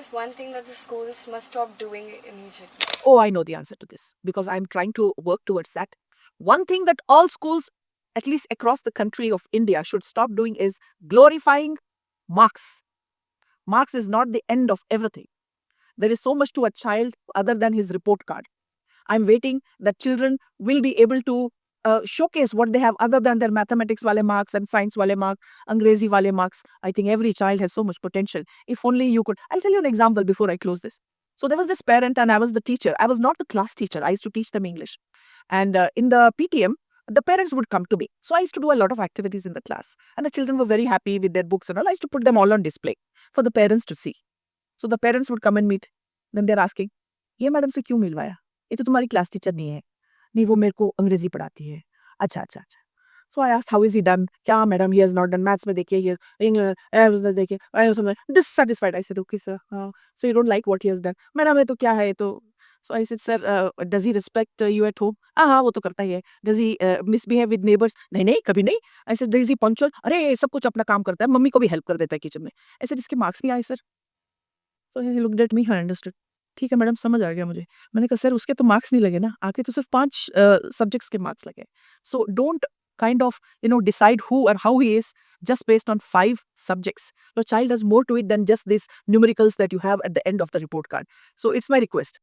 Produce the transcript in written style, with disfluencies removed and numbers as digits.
is one thing that the schools must stop doing immediately? Oh, I know the answer to this because I'm trying to work towards that. One thing that all schools, at least across the country of India, should stop doing is glorifying marks. Marks is not the end of everything. There is so much to a child other than his report card. I'm waiting that children will be able to showcase what they have other than their mathematics wale marks and science wale mark, Angrezi wale marks. I think every child has so much potential. If only you could. I'll tell you an example before I close this. So there was this parent and I was the teacher. I was not the class teacher. I used to teach them English. And in the PTM, the parents would come to me. So I used to do a lot of activities in the class. And the children were very happy with their books and all. I used to put them all on display for the parents to see. So the parents would come and meet. Then they're asking, ये madam से क्यों मिलवाया? ये तो तुम्हारी class teacher नहीं है. नहीं वो मेरे को अंग्रेजी पढ़ाती है. अच्छा अच्छा अच्छा. So I asked how is he done? क्या madam he has not done maths में देखिए he has देखिए I was dissatisfied. I said okay sir. So you don't like what he has done? Madam ये तो क्या है ये तो. So I said sir does he respect you at home? हाँ वो तो करता ही है. Does he misbehave with neighbors? नहीं नहीं कभी नहीं. I said is he punctual? अरे सब कुछ अपना काम करता है मम्मी को भी हेल्प कर देता है किचन में. I said इसके मार्क्स नहीं आए sir. So he looked at me, I understood. ठीक है मैडम समझ आ गया मुझे. मैंने कहा सर उसके तो मार्क्स नहीं लगे ना, आके तो सिर्फ 5 सब्जेक्ट्स के मार्क्स लगे. So don't kind of decide who or how he is just based on 5 subjects. Your child has more to it than just these numericals that you have at the end of the report card. So it's my request.